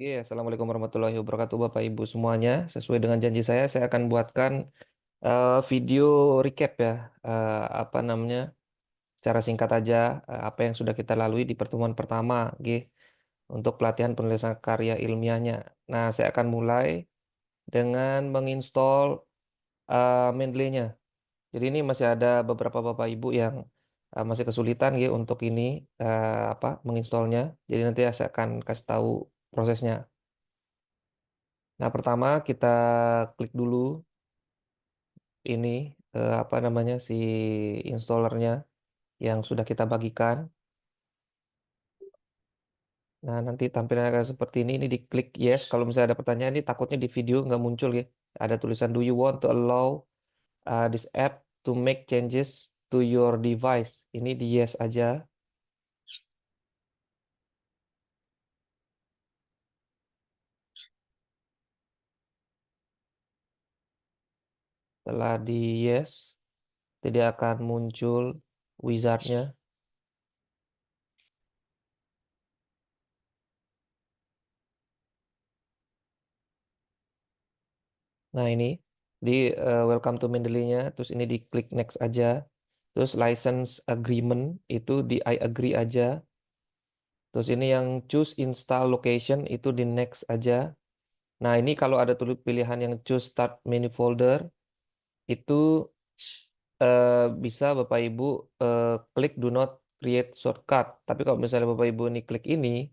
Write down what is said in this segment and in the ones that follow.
Iya, Assalamualaikum warahmatullahi wabarakatuh Bapak Ibu semuanya. Sesuai dengan janji saya akan buatkan video recap ya, apa namanya, secara singkat aja apa yang sudah kita lalui di pertemuan pertama, untuk pelatihan penulisan karya ilmiahnya. Nah, saya akan mulai dengan menginstall Mendeley-nya. Jadi ini masih ada beberapa Bapak Ibu yang masih kesulitan untuk ini menginstalnya. Jadi nanti saya akan kasih tahu prosesnya. Nah, pertama kita klik dulu ini apa namanya si installernya yang sudah kita bagikan. Nah, nanti tampilannya akan seperti ini. Ini diklik yes. Kalau misalnya ada pertanyaan ini takutnya di video nggak muncul ya. Ada tulisan do you want to allow this app to make changes to your device. Ini di yes aja. Setelah di yes, jadi akan muncul wizardnya. Nah, ini di welcome to Mendeley-nya, terus ini diklik next aja. Terus license agreement itu di I agree aja. Terus ini yang choose install location itu di next aja. Nah, ini kalau ada tulis pilihan yang choose start menu folder itu eh, bisa Bapak Ibu klik do not create shortcut. Tapi kalau misalnya Bapak Ibu ini klik ini,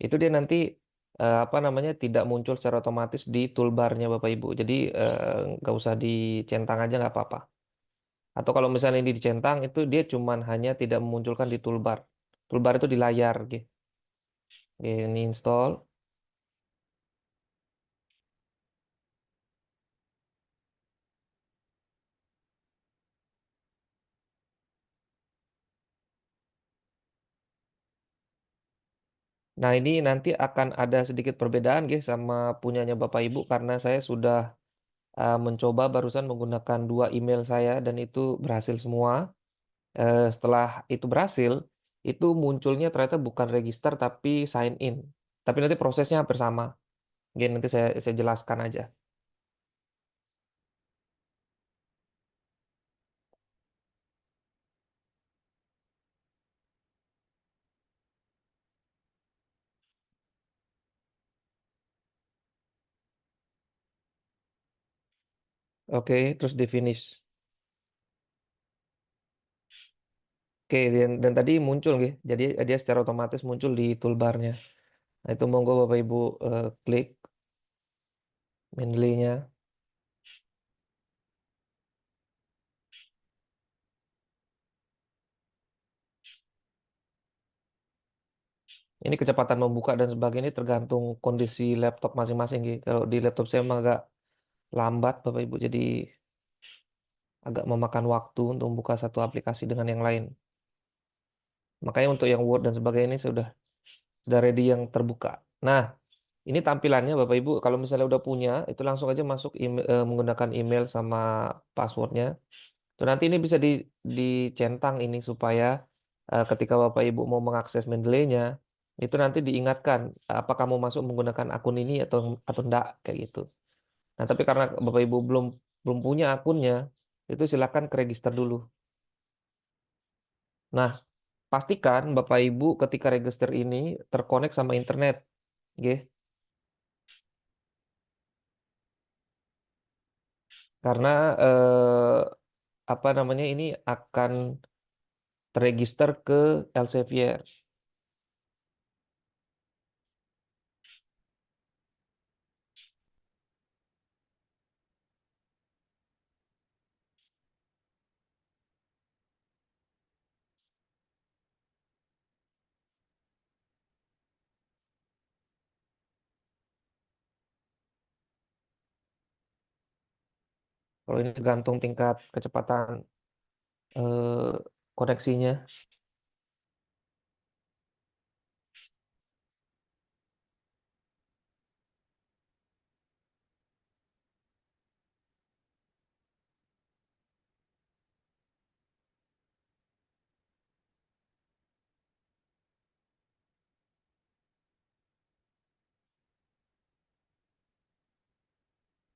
itu dia nanti apa namanya tidak muncul secara otomatis di toolbarnya Bapak Ibu. Jadi nggak usah dicentang aja nggak apa-apa. Atau kalau misalnya ini dicentang itu dia cuman hanya tidak memunculkan di toolbar. Toolbar itu di layar, gitu. Ini install. Nah, ini nanti akan ada sedikit perbedaan sama punyanya Bapak Ibu karena saya sudah mencoba barusan menggunakan dua email saya dan itu berhasil semua. Setelah itu berhasil, itu munculnya ternyata bukan register tapi sign in. Tapi nanti prosesnya hampir sama. Nanti saya jelaskan aja. Oke, terus di finish. Oke, dan tadi muncul gitu. Jadi dia secara otomatis muncul di toolbarnya. Nah, itu monggo Bapak Ibu klik Mendeley-nya. Ini kecepatan membuka dan sebagainya tergantung kondisi laptop masing-masing gitu. Kalau di laptop saya emang agak lambat Bapak Ibu, jadi agak memakan waktu untuk membuka satu aplikasi dengan yang lain. Makanya untuk yang Word dan sebagainya ini sudah ready yang terbuka. Nah, ini tampilannya Bapak Ibu. Kalau misalnya udah punya, itu langsung aja masuk menggunakan email sama passwordnya. Tuh nanti ini bisa dicentang ini supaya ketika Bapak Ibu mau mengakses Mendeley-nya, itu nanti diingatkan apakah mau masuk menggunakan akun ini atau enggak kayak gitu. Nah, tapi karena Bapak Ibu belum belum punya akunnya, itu silakan ke register dulu. Nah, pastikan Bapak Ibu ketika register ini terkonek sama internet, nggih. Karena apa namanya ini akan terregister ke Elsevier. Kalau ini tergantung tingkat kecepatan eh, koneksinya.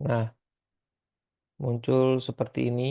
Nah, muncul seperti ini.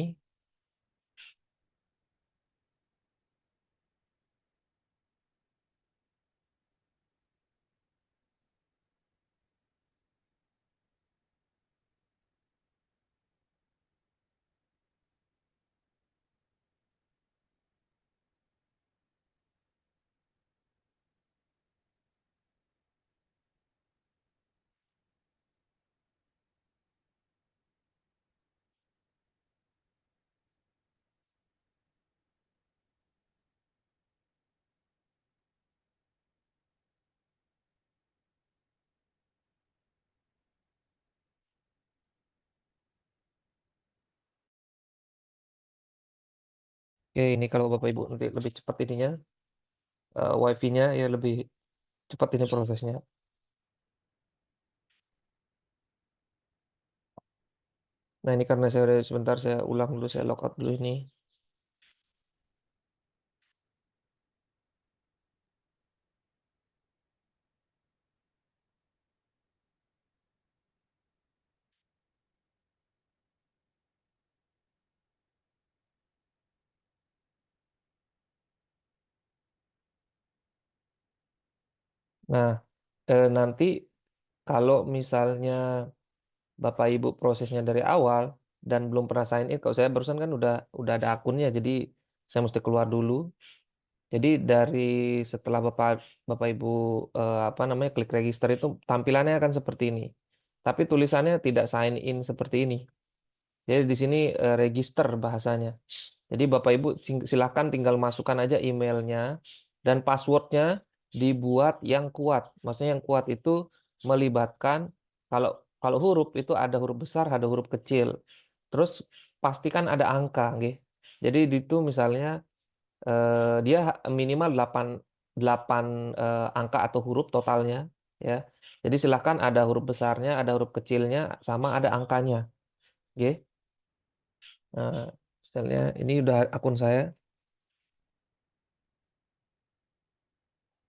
Oke, ini kalau Bapak Ibu nanti lebih cepat ininya, WiFi-nya ya lebih cepat ini prosesnya. Nah, ini karena saya udah sebentar saya ulang dulu, saya logout dulu ini. Nah, nanti kalau misalnya Bapak Ibu prosesnya dari awal dan belum pernah sign in, kalau saya barusan kan udah ada akunnya, jadi saya mesti keluar dulu. Jadi dari setelah Bapak Ibu apa namanya klik register itu tampilannya akan seperti ini. Tapi tulisannya tidak sign in seperti ini. Jadi di sini register bahasanya. Jadi Bapak Ibu silahkan tinggal masukkan aja emailnya dan passwordnya dibuat yang kuat. Maksudnya yang kuat itu melibatkan kalau kalau huruf itu ada huruf besar, ada huruf kecil. Terus pastikan ada angka, nggih. Jadi itu misalnya dia minimal 8 angka atau huruf totalnya ya. Jadi silahkan ada huruf besarnya, ada huruf kecilnya, sama ada angkanya. Oke. Nah, misalnya ini udah akun saya.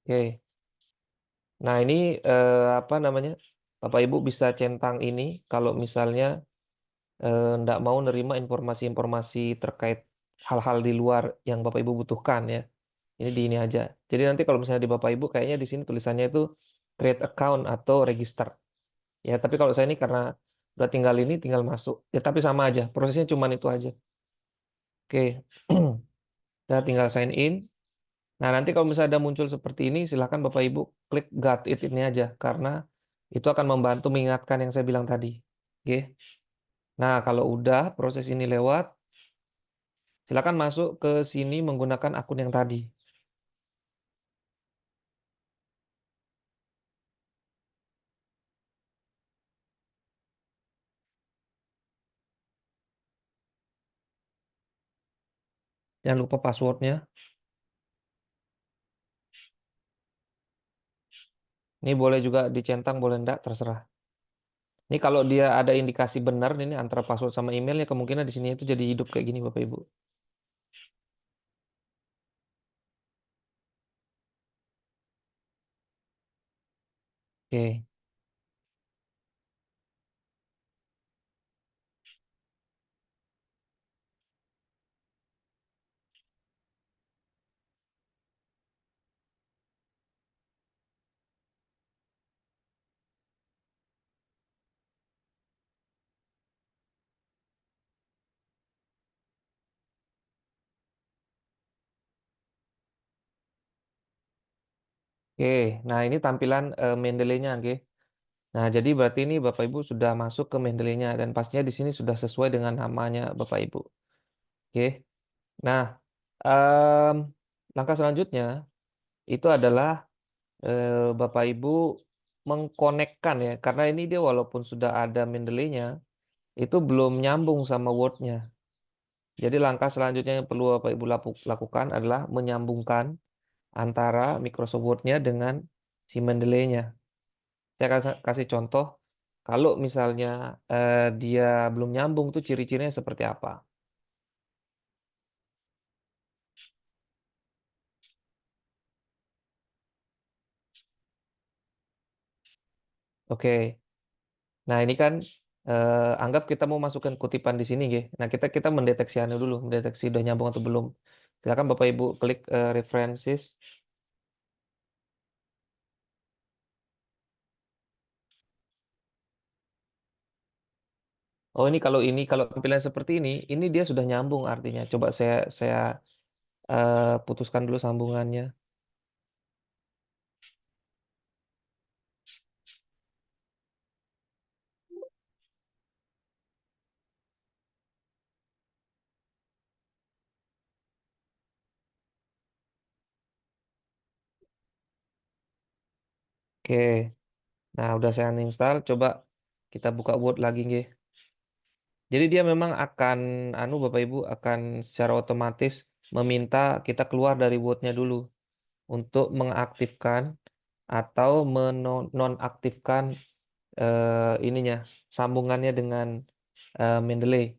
Oke. Nah, ini apa namanya? Bapak Ibu bisa centang ini kalau misalnya nggak mau nerima informasi-informasi terkait hal-hal di luar yang Bapak Ibu butuhkan ya. Ini di ini aja. Jadi nanti kalau misalnya di Bapak Ibu kayaknya di sini tulisannya itu create account atau register. Ya, tapi kalau saya ini karena udah tinggal ini tinggal masuk. Ya, tapi sama aja. Prosesnya cuman itu aja. Oke. Saya tinggal sign in. Nah, nanti kalau misalnya ada muncul seperti ini, silahkan Bapak Ibu klik Got It ini aja, karena itu akan membantu mengingatkan yang saya bilang tadi. Oke. Nah, kalau udah proses ini lewat, silahkan masuk ke sini menggunakan akun yang tadi. Jangan lupa passwordnya. Ini boleh juga dicentang, boleh enggak, terserah. Ini kalau dia ada indikasi benar, ini antara password sama emailnya, kemungkinan di sini itu jadi hidup kayak gini, Bapak Ibu. Oke. Oke, nah ini tampilan Mendeley-nya, oke. Nah, jadi berarti ini Bapak Ibu sudah masuk ke Mendeley-nya dan pastinya di sini sudah sesuai dengan namanya Bapak Ibu. Oke. Nah, em, langkah selanjutnya itu adalah Bapak Ibu mengkonekkan ya, karena ini dia walaupun sudah ada Mendeley-nya, itu belum nyambung sama Word-nya. Jadi langkah selanjutnya yang perlu Bapak Ibu lakukan adalah menyambungkan antara Microsoft Word-nya dengan si Mendeley-nya. Saya kasih contoh, kalau misalnya dia belum nyambung tuh ciri-cirinya seperti apa. Oke, nah ini kan Anggap kita mau masukkan kutipan di sini, nggih. Nah, kita mendeteksi anu dulu, mendeteksi udah nyambung atau belum. Silakan Bapak Ibu klik references. Oh, ini kalau tampilan seperti ini dia sudah nyambung artinya. Coba saya putuskan dulu sambungannya. Oke. Nah, udah saya uninstall. Coba kita buka Word lagi, nggih. Jadi dia memang akan Bapak Ibu akan secara otomatis meminta kita keluar dari Word-nya dulu untuk mengaktifkan atau menonaktifkan ininya sambungannya dengan Mendeley.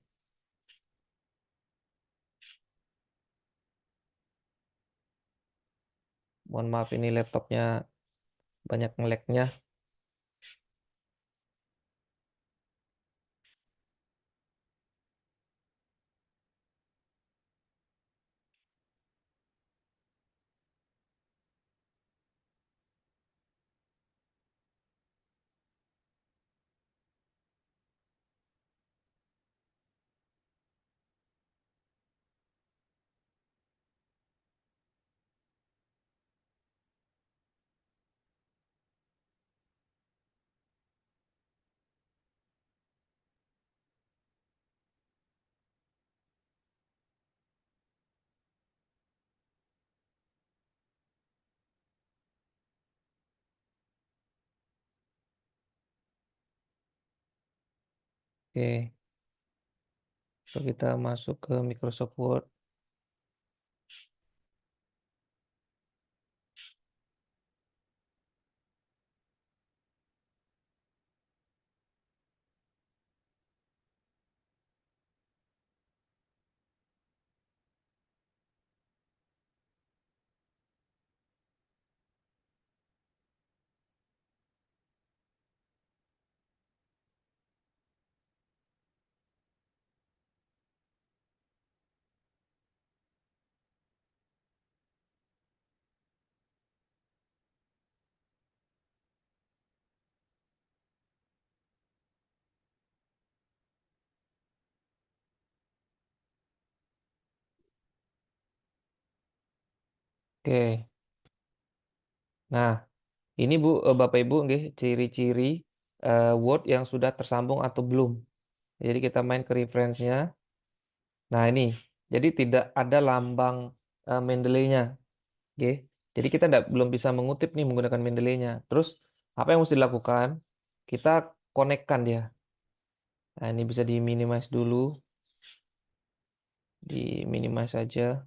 Mohon maaf ini laptopnya banyak nge-lag-nya. Oke, so kita masuk ke Microsoft Word. Oke. Nah, ini Bu, Bapak Ibu nggih, ciri-ciri Word yang sudah tersambung atau belum. Jadi kita main ke reference-nya. Nah, ini. Jadi tidak ada lambang Mendeley-nya. Oke. Jadi kita belum bisa mengutip nih menggunakan Mendeley-nya. Terus apa yang mesti dilakukan? Kita konekkan dia. Nah, ini bisa di minimize dulu. Di minimize saja.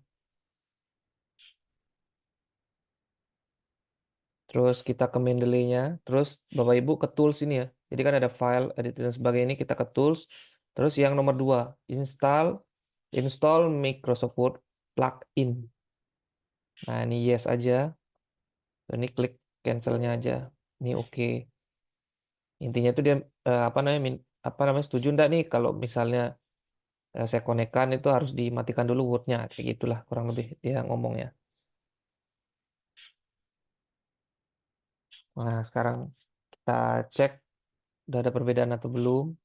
Terus kita ke Mendeley-nya. Terus Bapak Ibu ke tools ini ya. Jadi kan ada file, edit dan sebagainya ini kita ke tools. Terus yang nomor 2, install Microsoft Word plugin. Nah, ini yes aja. Ini klik cancel-nya aja. Ini oke. Intinya itu dia apa namanya setuju enggak nih kalau misalnya saya konekkan itu harus dimatikan dulu Word-nya. Kayak gitulah kurang lebih dia ngomongnya. Nah, sekarang kita cek udah ada perbedaan atau belum.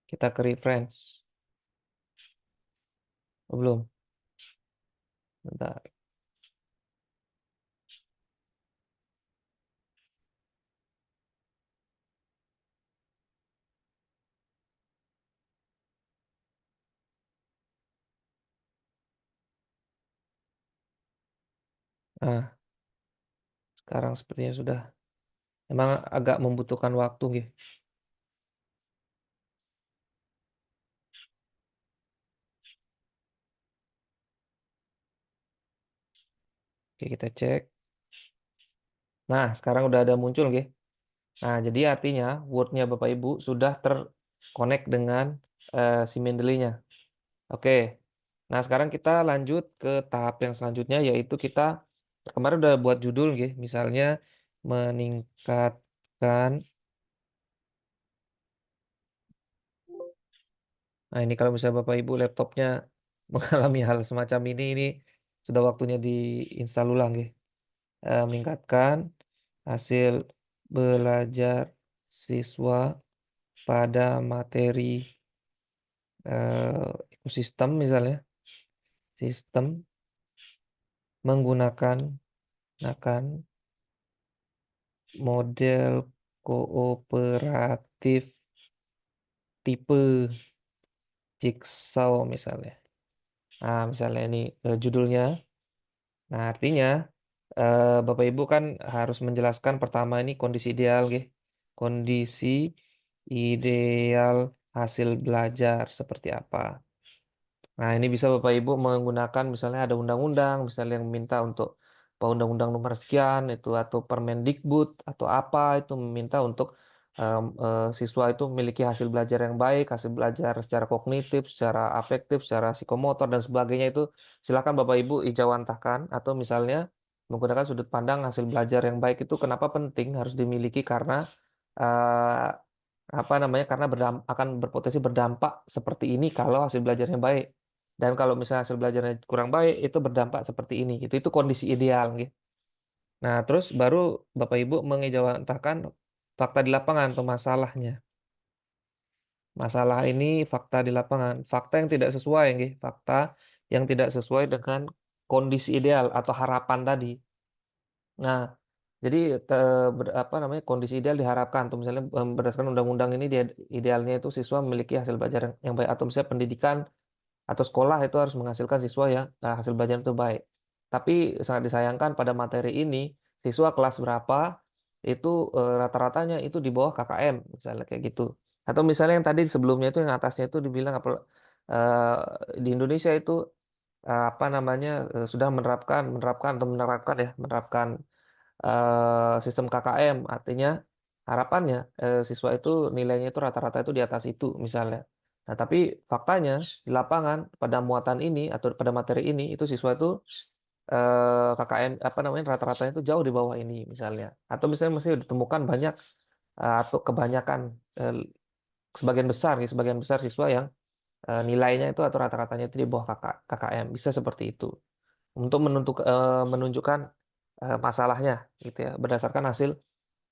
Kita ke reference. Oh, belum. Bentar. Nah, sekarang sepertinya sudah. Emang agak membutuhkan waktu, nggih. Oke, kita cek. Nah, sekarang udah ada muncul, nggih. Nah, jadi artinya Word-nya Bapak Ibu sudah terkonek dengan si Mendeley-nya. Oke. Nah, sekarang kita lanjut ke tahap yang selanjutnya, yaitu kita kemarin udah buat judul, nggih. Misalnya meningkat. Kan. Nah, ini kalau misalnya Bapak Ibu laptopnya mengalami hal semacam ini sudah waktunya diinstal ulang ya. Meningkatkan hasil belajar siswa pada materi ekosistem misalnya, sistem menggunakan akan model kooperatif tipe Jigsaw misalnya. Nah, misalnya ini judulnya. Nah, artinya Bapak Ibu kan harus menjelaskan pertama ini kondisi ideal, nggih. Kondisi ideal hasil belajar seperti apa. Nah, ini bisa Bapak Ibu menggunakan misalnya ada undang-undang, misalnya yang meminta untuk undang-undang nomor sekian itu atau Permendikbud atau apa itu meminta untuk siswa itu memiliki hasil belajar yang baik, hasil belajar secara kognitif, secara afektif, secara psikomotor dan sebagainya itu silakan Bapak Ibu ijawantahkan atau misalnya menggunakan sudut pandang hasil belajar yang baik itu kenapa penting harus dimiliki karena eh, apa namanya karena akan berpotensi berdampak seperti ini kalau hasil belajarnya baik. Dan kalau misalnya hasil belajarnya kurang baik, itu berdampak seperti ini. Itu kondisi ideal, gitu. Nah, terus baru Bapak Ibu mengejawantahkan fakta di lapangan atau masalahnya. Masalah ini fakta di lapangan, fakta yang tidak sesuai, gitu. Fakta yang tidak sesuai dengan kondisi ideal atau harapan tadi. Nah, jadi apa namanya kondisi ideal diharapkan, atau misalnya berdasarkan undang-undang ini dia idealnya itu siswa memiliki hasil belajar yang baik atau misalnya pendidikan atau sekolah itu harus menghasilkan siswa yang hasil belajar itu baik. Tapi sangat disayangkan pada materi ini siswa kelas berapa itu rata-ratanya itu di bawah KKM misalnya kayak gitu. Atau misalnya yang tadi sebelumnya itu yang atasnya itu dibilang apa eh, di Indonesia itu apa namanya sudah menerapkan atau menerapkan sistem KKM artinya harapannya siswa itu nilainya itu rata-rata itu di atas itu misalnya. Nah, tapi faktanya di lapangan pada muatan ini atau pada materi ini itu siswa itu KKM apa namanya rata-ratanya itu jauh di bawah ini misalnya. Atau misalnya masih ditemukan banyak atau kebanyakan eh, sebagian besar siswa yang nilainya itu atau rata-ratanya itu di bawah KKM bisa seperti itu untuk menunjukkan masalahnya gitu ya berdasarkan hasil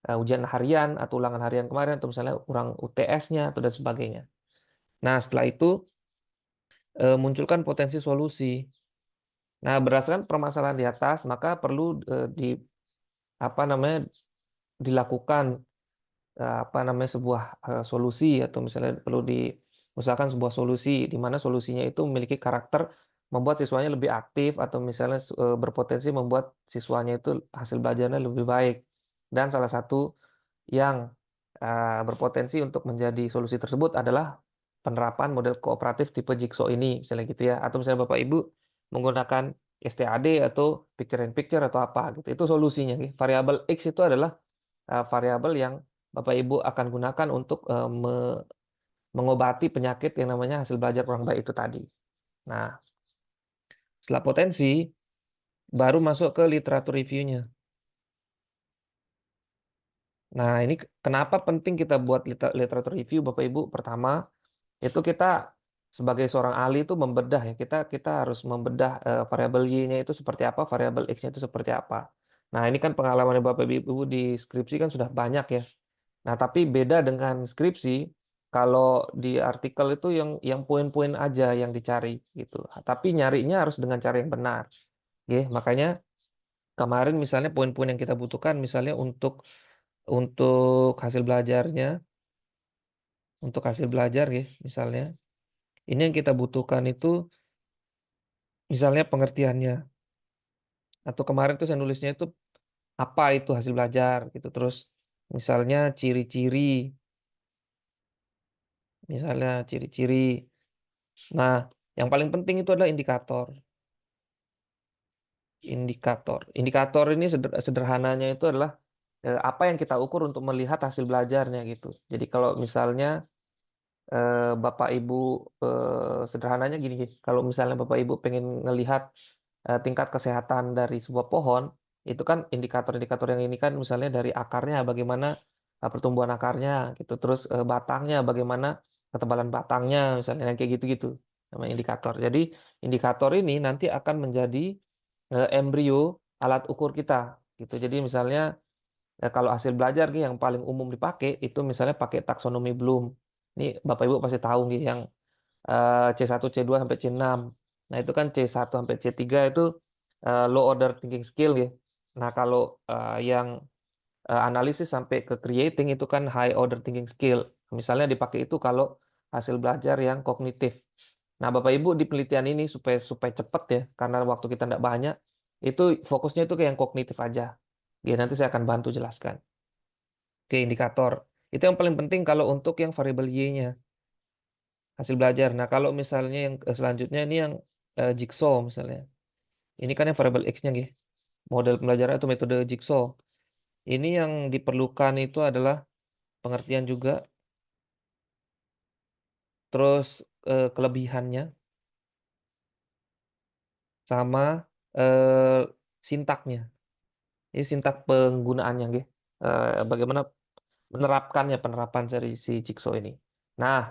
ujian harian atau ulangan harian kemarin atau misalnya kurang UTS-nya atau dan sebagainya. Nah, setelah itu munculkan potensi solusi. Nah, berdasarkan permasalahan di atas, maka perlu di apa namanya dilakukan apa namanya sebuah solusi atau misalnya perlu diusahakan sebuah solusi di mana solusinya itu memiliki karakter membuat siswanya lebih aktif atau misalnya berpotensi membuat siswanya itu hasil belajarnya lebih baik. Dan salah satu yang berpotensi untuk menjadi solusi tersebut adalah penerapan model kooperatif tipe Jigsaw ini, misalnya gitu ya. Atau misalnya Bapak Ibu menggunakan STAD atau picture in picture atau apa gitu. Itu solusinya. Gitu. Variabel X itu adalah variabel yang Bapak Ibu akan gunakan untuk mengobati penyakit yang namanya hasil belajar kurang baik itu tadi. Nah, setelah potensi, baru masuk ke literatur review-nya. Nah, ini kenapa penting kita buat literatur review, Bapak Ibu? Pertama, itu kita sebagai seorang ahli itu membedah ya kita kita harus membedah variabel y-nya itu seperti apa variabel x-nya itu seperti apa. Nah ini kan pengalaman Bapak Ibu di skripsi kan sudah banyak ya. Nah tapi beda dengan skripsi kalau di artikel itu yang poin-poin aja yang dicari gitu. Tapi nyarinya harus dengan cara yang benar. Ya, makanya kemarin misalnya poin-poin yang kita butuhkan misalnya untuk hasil belajarnya untuk hasil belajar ya misalnya ini yang kita butuhkan itu misalnya pengertiannya atau kemarin tuh saya nulisnya itu apa itu hasil belajar gitu terus misalnya ciri-ciri ciri-ciri nah yang paling penting itu adalah indikator ini sederhananya itu adalah apa yang kita ukur untuk melihat hasil belajarnya gitu jadi kalau misalnya Bapak Ibu sederhananya gini kalau misalnya Bapak Ibu pengen ngelihat tingkat kesehatan dari sebuah pohon, itu kan indikator-indikator yang ini kan misalnya dari akarnya bagaimana pertumbuhan akarnya gitu. Terus batangnya bagaimana ketebalan batangnya misalnya kayak gitu-gitu sama indikator. Jadi indikator ini nanti akan menjadi embrio alat ukur kita gitu. Jadi misalnya kalau hasil belajar nih yang paling umum dipakai itu misalnya pakai taksonomi Bloom. Ini Bapak Ibu pasti tahu nih yang C1, C2 sampai C6. Nah, itu kan C1 sampai C3 itu low order thinking skill ya. Nah, kalau yang analisis sampai ke creating itu kan high order thinking skill. Misalnya dipakai itu kalau hasil belajar yang kognitif. Nah, Bapak Ibu di penelitian ini supaya supaya cepat ya, karena waktu kita tidak banyak, itu fokusnya itu ke yang kognitif aja. Ya, nanti saya akan bantu jelaskan. Oke, indikator. Itu yang paling penting kalau untuk yang variable Y-nya, hasil belajar. Nah, kalau misalnya yang selanjutnya ini yang jigsaw misalnya. Ini kan yang variable X-nya, gitu. Model pembelajaran atau metode jigsaw. Ini yang diperlukan itu adalah pengertian juga, terus kelebihannya, sama eh, sintaknya. Ini sintak penggunaannya, gitu. Bagaimana menerapkannya, penerapan dari si jigsaw ini. Nah,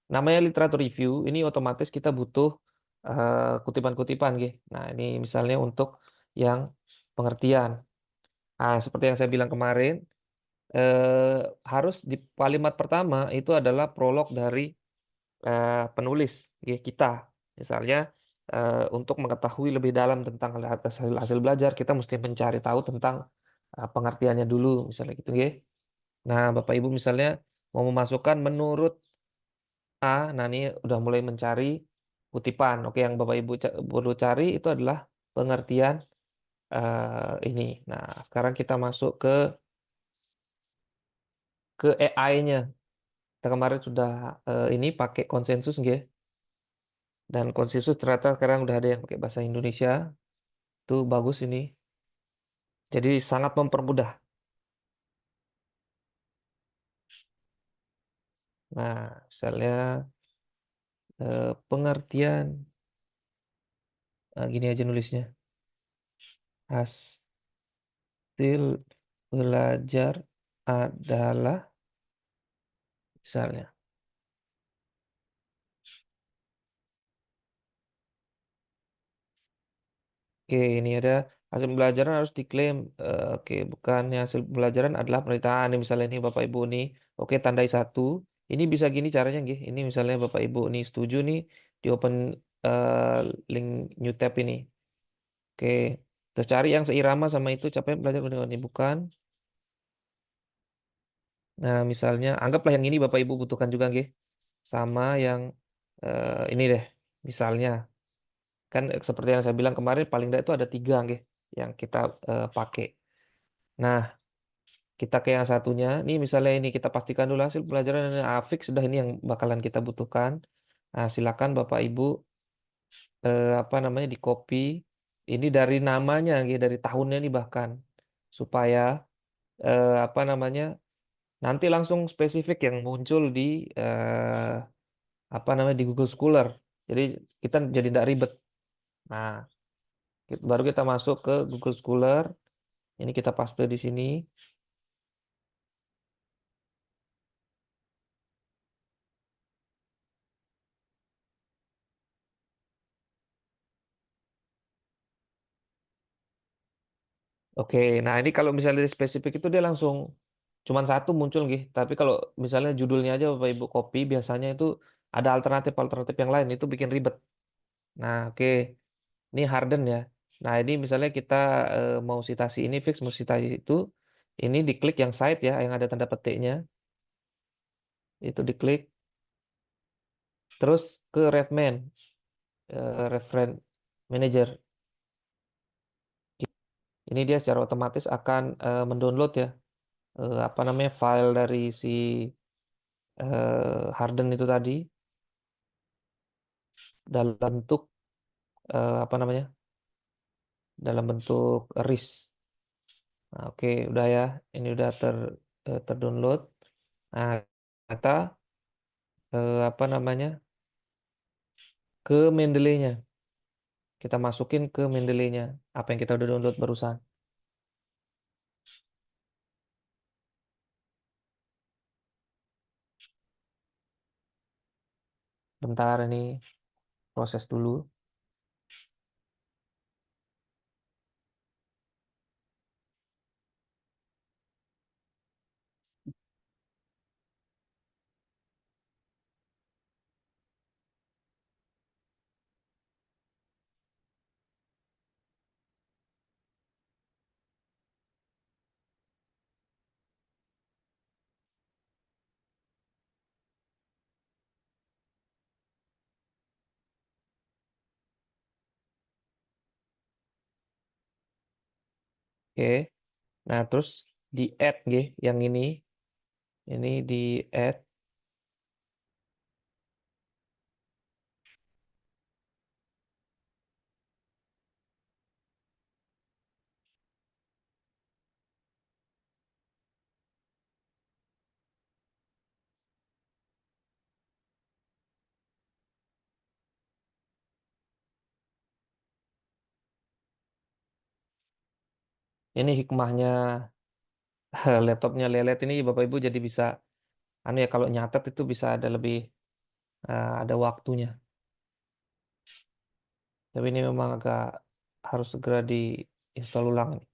namanya literatur review, ini otomatis kita butuh kutipan-kutipan, gitu. Nah, ini misalnya untuk yang pengertian. Nah, seperti yang saya bilang kemarin, harus di kalimat pertama itu adalah prolog dari penulis ya, kita. Misalnya untuk mengetahui lebih dalam tentang hasil, hasil belajar, kita mesti mencari tahu tentang pengertiannya dulu, misalnya gitu ya. Nah, Bapak Ibu misalnya mau memasukkan menurut A, nah ini udah mulai mencari kutipan. Oke, yang Bapak Ibu perlu cari itu adalah pengertian ini. Nah, sekarang kita masuk ke AI-nya. Kita kemarin sudah ini pakai konsensus nggih. Dan konsensus ternyata sekarang udah ada yang pakai bahasa Indonesia. Itu bagus ini. Jadi sangat mempermudah. Nah, misalnya pengertian gini aja nulisnya. Hasil belajar adalah misalnya. Oke, ini ada hasil pembelajaran harus diklaim. Oke, bukannya hasil pembelajaran adalah penelitian. Ini misalnya ini Bapak Ibu nih. Oke, tandai satu. Ini bisa gini caranya, nggih. Ini misalnya Bapak Ibu nih setuju nih di open eh, link new tab ini. Oke, terus cari yang seirama sama itu capaian belajar ini bukan. Nah, misalnya anggaplah yang ini Bapak Ibu butuhkan juga, nggih. Sama yang ini deh. Misalnya kan seperti yang saya bilang kemarin paling tidak itu ada tiga, nggih, yang kita pakai. Nah, kita ke yang satunya. Nih misalnya ini kita pastikan dulu hasil pelajaran ini fix sudah ini yang bakalan kita butuhkan. Nah, silakan Bapak Ibu apa namanya di copy ini dari namanya gitu, dari tahunnya nih bahkan supaya apa namanya nanti langsung spesifik yang muncul di apa namanya di Google Scholar. Jadi kita jadi tidak ribet. Nah, baru kita masuk ke Google Scholar. Ini kita paste di sini. Oke, nah ini kalau misalnya di spesifik itu dia langsung cuman satu muncul gitu. Tapi kalau misalnya judulnya aja Bapak Ibu copy, biasanya itu ada alternatif-alternatif yang lain itu bikin ribet. Nah, oke. Ini Harden ya. Nah, ini misalnya kita mau citasi ini fix mau citasi itu, ini diklik yang site ya yang ada tanda petiknya, itu diklik terus ke Redman, Reference Manager. Ini dia secara otomatis akan mendownload ya apa namanya file dari si Harden itu tadi dalam bentuk apa namanya? Dalam bentuk RIS. Nah, oke, udah ya. Ini udah terdownload. Nah, kita apa namanya? Ke Mendeley-nya. Kita masukin ke Mendeley-nya apa yang kita udah download barusan. Bentar ini proses dulu. Oke. Nah, terus di add nggih, yang ini. Ini di add. Ini hikmahnya laptopnya lelet ini Bapak Ibu jadi bisa anu ya kalau nyatet itu bisa ada lebih ada waktunya. Tapi ini memang agak harus segera diinstal ulang nih.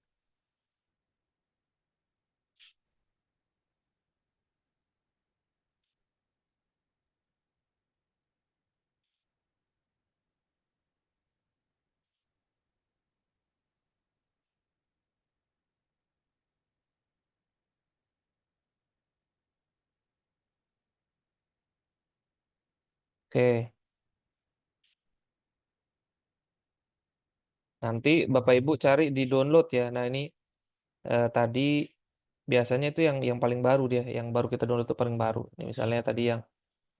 Oke, nanti Bapak Ibu cari di download ya. Nah, ini tadi biasanya itu yang paling baru dia, yang baru kita download itu paling baru. Ini misalnya tadi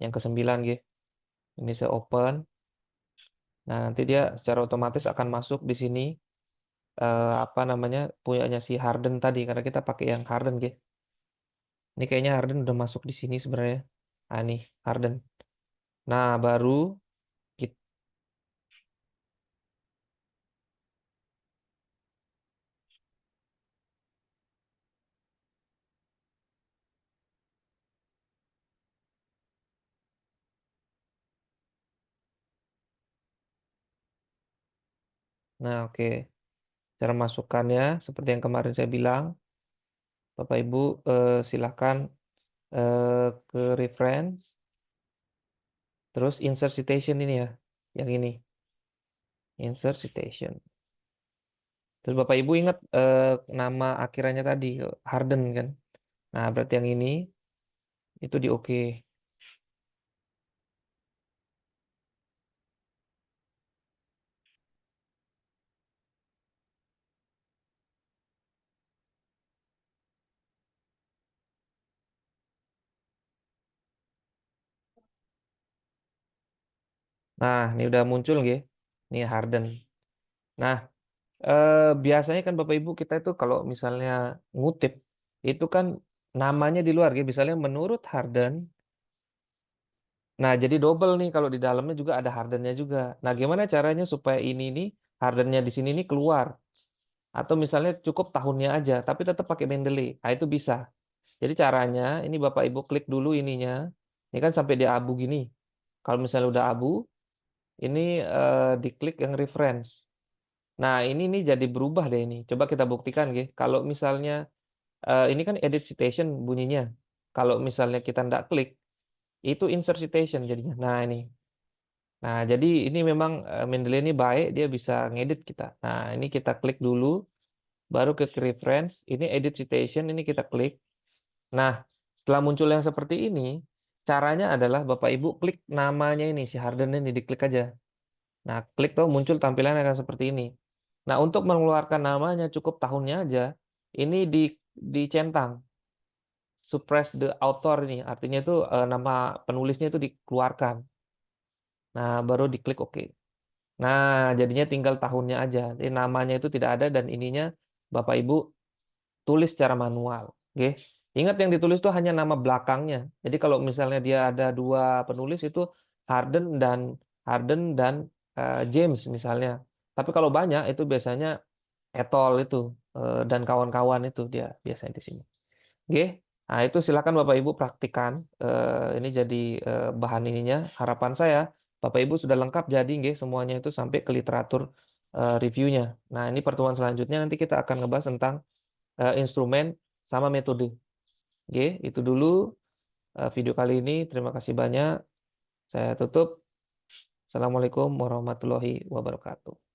yang ke-9 gitu. Ini saya open. Nah, nanti dia secara otomatis akan masuk di sini apa namanya punyanya si Harden tadi karena kita pakai yang Harden gitu. Ini kayaknya Harden udah masuk di sini sebenarnya. Ah nih Harden. Nah, baru kita, nah oke. Cara masukkannya seperti yang kemarin saya bilang, Bapak Ibu silahkan ke reference, terus insert citation ini ya, yang ini, insert citation. Terus Bapak Ibu ingat nama akhirannya tadi Harden kan? Nah berarti yang ini itu di oke. Nah ini udah muncul nggih, ini Harden. Nah biasanya kan Bapak Ibu kita itu kalau misalnya ngutip itu kan namanya di luar gitu. Misalnya menurut Harden. Nah, jadi double nih kalau di dalamnya juga ada hardennya juga. Nah, gimana caranya supaya ini nih hardennya di sini nih keluar? Atau misalnya cukup tahunnya aja, tapi tetap pakai Mendeley. Nah, itu bisa. Jadi caranya ini Bapak Ibu klik dulu ininya. Ini kan sampai di abu gini. Kalau misalnya udah abu, ini diklik yang reference. Nah, ini nih jadi berubah deh ini. Coba kita buktikan, gitu. Kalau misalnya ini kan edit citation bunyinya. Kalau misalnya kita nggak klik, itu insert citation jadinya. Nah, ini. Nah, jadi ini memang Mendeley ini baik, dia bisa ngedit kita. Nah, ini kita klik dulu, baru ke reference, ini edit citation, ini kita klik. Nah, setelah muncul yang seperti ini, caranya adalah Bapak Ibu klik namanya ini, si Harden ini, diklik aja. Nah, klik tuh muncul tampilan akan seperti ini. Nah, untuk mengeluarkan namanya cukup tahunnya aja, ini dicentang, suppress the author ini, artinya itu nama penulisnya itu dikeluarkan. Nah, baru diklik OK. Nah, jadinya tinggal tahunnya aja. Jadi namanya itu tidak ada dan ininya Bapak Ibu tulis secara manual. Oke. Ingat yang ditulis itu hanya nama belakangnya. Jadi kalau misalnya dia ada dua penulis itu Harden dan James misalnya. Tapi kalau banyak itu biasanya Etol itu dan kawan-kawan itu dia biasanya di sini. Oke. Nah, itu silakan Bapak Ibu praktikan. Ini jadi bahan ininya. Harapan saya Bapak Ibu sudah lengkap jadi nggih semuanya itu sampai ke literatur reviewnya. Nah, ini pertemuan selanjutnya nanti kita akan ngebahas tentang instrumen sama metode. Oke, itu dulu video kali ini. Terima kasih banyak. Saya tutup. Assalamualaikum warahmatullahi wabarakatuh.